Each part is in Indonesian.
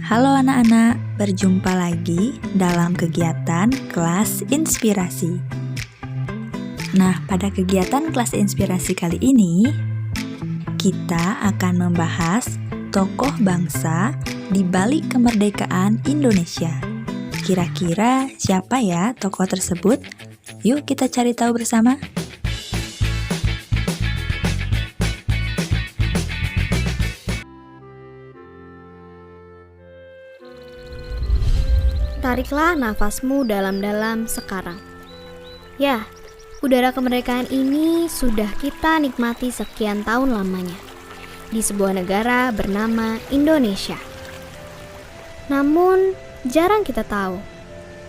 Halo anak-anak, berjumpa lagi dalam kegiatan kelas inspirasi. Nah, pada kegiatan kelas inspirasi kali ini, kita akan membahas tokoh bangsa di balik kemerdekaan Indonesia. Kira-kira siapa ya tokoh tersebut? Yuk kita cari tahu bersama. Tariklah nafasmu dalam-dalam sekarang. Ya, udara kemerdekaan ini sudah kita nikmati sekian tahun lamanya di sebuah negara bernama Indonesia. Namun, jarang kita tahu,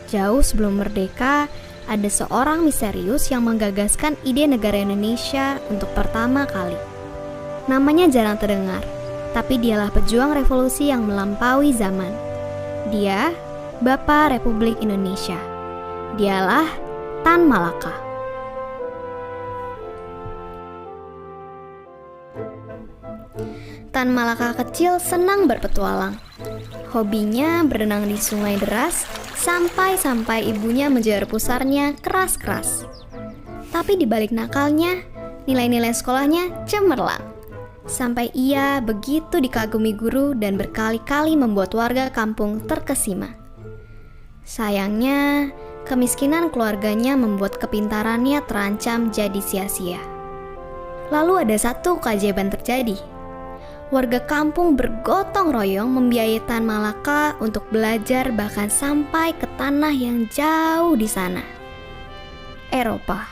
jauh sebelum merdeka, ada seorang misterius yang menggagaskan ide negara Indonesia untuk pertama kali. Namanya jarang terdengar, tapi dialah pejuang revolusi yang melampaui zaman. Dia Bapak Republik Indonesia. Dialah Tan Malaka. Tan Malaka kecil senang berpetualang. Hobinya berenang di sungai deras sampai ibunya menjewer pusarnya keras-keras. Tapi di balik nakalnya, nilai-nilai sekolahnya cemerlang. Sampai ia begitu dikagumi guru dan berkali-kali membuat warga kampung terkesima. Sayangnya, kemiskinan keluarganya membuat kepintarannya terancam jadi sia-sia. Lalu ada satu keajaiban terjadi. Warga kampung bergotong royong membiayai Tan Malaka untuk belajar bahkan sampai ke tanah yang jauh di sana, Eropa.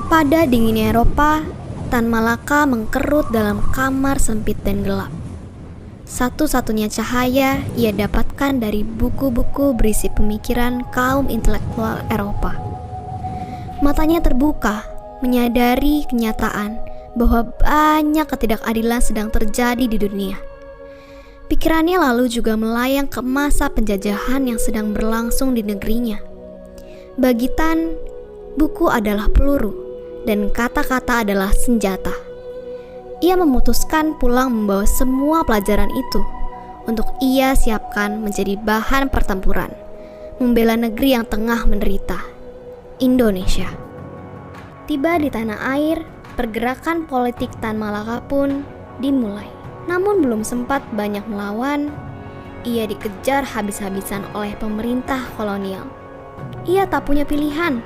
Pada dinginnya Eropa, Tan Malaka mengkerut dalam kamar sempit dan gelap. Satu-satunya cahaya ia dapatkan dari buku-buku berisi pemikiran kaum intelektual Eropa. Matanya terbuka, menyadari kenyataan bahwa banyak ketidakadilan sedang terjadi di dunia. Pikirannya lalu juga melayang ke masa penjajahan yang sedang berlangsung di negerinya. Bagi Tan, buku adalah peluru dan kata-kata adalah senjata. Ia memutuskan pulang membawa semua pelajaran itu untuk ia siapkan menjadi bahan pertempuran, membela negeri yang tengah menderita, Indonesia. Tiba di tanah air, pergerakan politik Tan Malaka pun dimulai. Namun belum sempat banyak melawan, ia dikejar habis-habisan oleh pemerintah kolonial. Ia tak punya pilihan,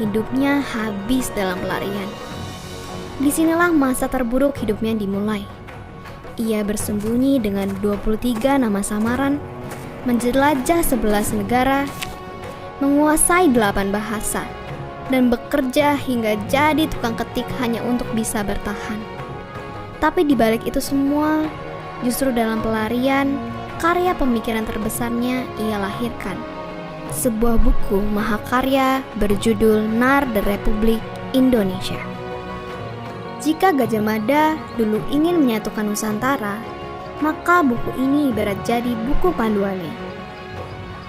hidupnya habis dalam pelarian. Disinilah masa terburuk hidupnya dimulai. Ia bersembunyi dengan 23 nama samaran, menjelajah 11 negara, menguasai 8 bahasa, dan bekerja hingga jadi tukang ketik hanya untuk bisa bertahan. Tapi di balik itu semua, justru dalam pelarian, karya pemikiran terbesarnya ia lahirkan. Sebuah buku mahakarya berjudul Narda Republik Indonesia. Jika Gajah Mada dulu ingin menyatukan Nusantara, maka buku ini ibarat jadi buku panduannya.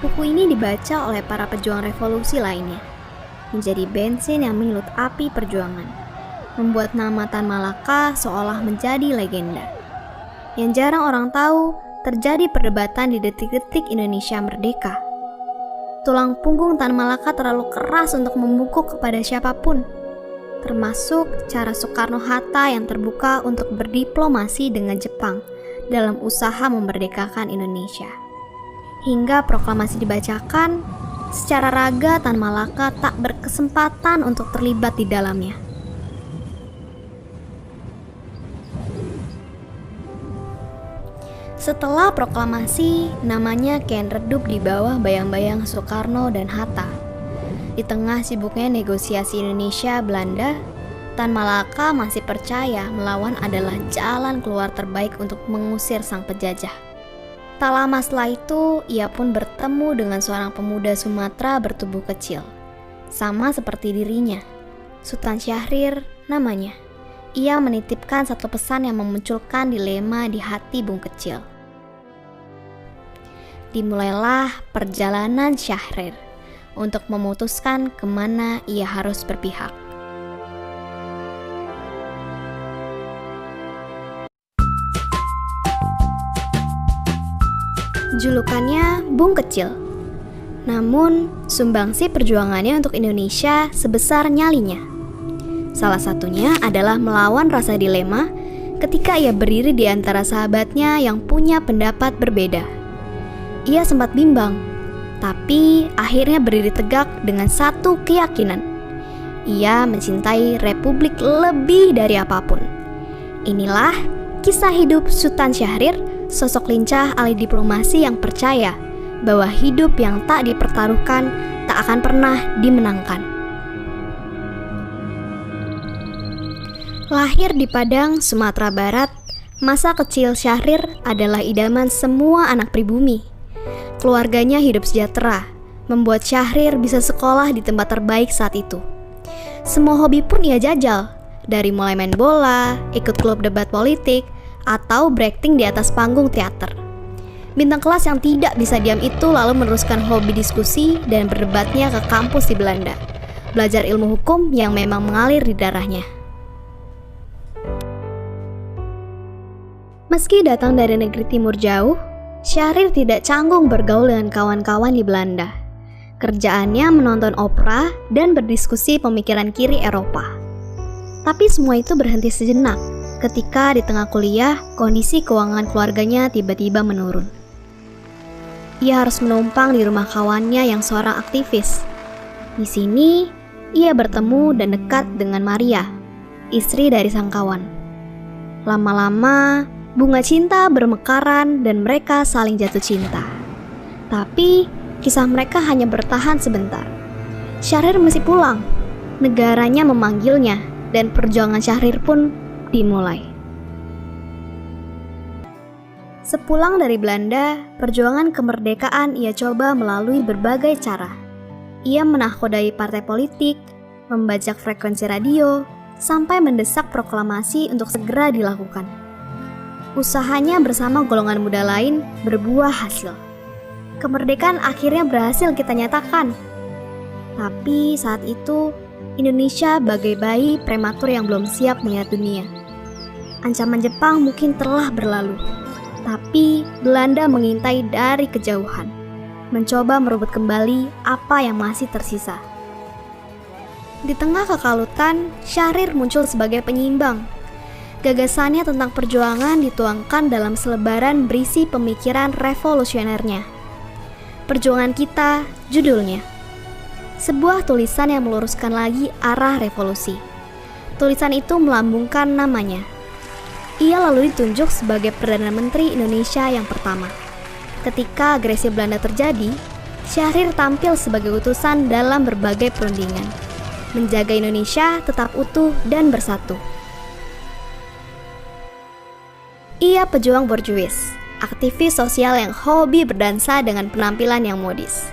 Buku ini dibaca oleh para pejuang revolusi lainnya, menjadi bensin yang menyulut api perjuangan, membuat nama Tan Malaka seolah menjadi legenda. Yang jarang orang tahu, terjadi perdebatan di detik-detik Indonesia merdeka. Tulang punggung Tan Malaka terlalu keras untuk membungkuk kepada siapapun, termasuk cara Soekarno-Hatta yang terbuka untuk berdiplomasi dengan Jepang dalam usaha memerdekakan Indonesia. Hingga proklamasi dibacakan, secara raga Tan Malaka tak berkesempatan untuk terlibat di dalamnya. Setelah proklamasi, namanya kian redup di bawah bayang-bayang Soekarno dan Hatta. Di tengah sibuknya negosiasi Indonesia-Belanda, Tan Malaka masih percaya melawan adalah jalan keluar terbaik untuk mengusir sang penjajah. Tak lama setelah itu, ia pun bertemu dengan seorang pemuda Sumatera bertubuh kecil. Sama seperti dirinya, Sultan Syahrir namanya. Ia menitipkan satu pesan yang memunculkan dilema di hati bung kecil. Dimulailah perjalanan Syahrir untuk memutuskan kemana ia harus berpihak. Julukannya Bung Kecil. Namun, sumbangsi perjuangannya untuk Indonesia sebesar nyalinya. Salah satunya adalah melawan rasa dilema ketika ia berdiri di antara sahabatnya yang punya pendapat berbeda. Ia sempat bimbang, tapi akhirnya berdiri tegak dengan satu keyakinan. Ia mencintai Republik lebih dari apapun. Inilah kisah hidup Sultan Syahrir, sosok lincah ahli diplomasi yang percaya bahwa hidup yang tak dipertaruhkan tak akan pernah dimenangkan. Lahir di Padang, Sumatera Barat, masa kecil Syahrir adalah idaman semua anak pribumi. Keluarganya hidup sejahtera, membuat Syahrir bisa sekolah di tempat terbaik saat itu. Semua hobi pun ia jajal, dari mulai main bola, ikut klub debat politik, atau berakting di atas panggung teater. Bintang kelas yang tidak bisa diam itu lalu meneruskan hobi diskusi dan berdebatnya ke kampus di Belanda, belajar ilmu hukum yang memang mengalir di darahnya. Meski datang dari negeri timur jauh, Syahrir tidak canggung bergaul dengan kawan-kawan di Belanda. Kerjaannya menonton opera dan berdiskusi pemikiran kiri Eropa. Tapi semua itu berhenti sejenak ketika di tengah kuliah kondisi keuangan keluarganya tiba-tiba menurun. Ia harus menumpang di rumah kawannya yang seorang aktivis. Di sini, ia bertemu dan dekat dengan Maria, istri dari sang kawan. Lama-lama, bunga cinta bermekaran dan mereka saling jatuh cinta. Tapi, kisah mereka hanya bertahan sebentar. Syahrir mesti pulang. Negaranya memanggilnya dan perjuangan Syahrir pun dimulai. Sepulang dari Belanda, perjuangan kemerdekaan ia coba melalui berbagai cara. Ia menahkodai partai politik, membajak frekuensi radio, sampai mendesak proklamasi untuk segera dilakukan. Usahanya bersama golongan muda lain berbuah hasil. Kemerdekaan akhirnya berhasil kita nyatakan. Tapi saat itu, Indonesia bagai bayi prematur yang belum siap melihat dunia. Ancaman Jepang mungkin telah berlalu, tapi Belanda mengintai dari kejauhan, mencoba merebut kembali apa yang masih tersisa. Di tengah kekalutan, Syahrir muncul sebagai penyimbang. Gagasannya tentang perjuangan dituangkan dalam selebaran berisi pemikiran revolusionernya. Perjuangan Kita, judulnya. Sebuah tulisan yang meluruskan lagi arah revolusi. Tulisan itu melambungkan namanya. Ia lalu ditunjuk sebagai Perdana Menteri Indonesia yang pertama. Ketika agresi Belanda terjadi, Syahrir tampil sebagai utusan dalam berbagai perundingan, menjaga Indonesia tetap utuh dan bersatu. Ia pejuang borjuis, aktivis sosial yang hobi berdansa dengan penampilan yang modis.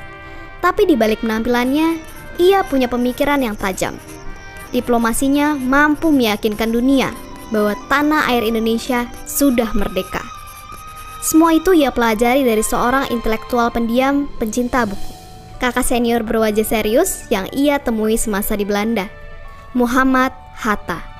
Tapi di balik penampilannya, ia punya pemikiran yang tajam. Diplomasinya mampu meyakinkan dunia bahwa tanah air Indonesia sudah merdeka. Semua itu ia pelajari dari seorang intelektual pendiam pencinta buku. Kakak senior berwajah serius yang ia temui semasa di Belanda, Muhammad Hatta.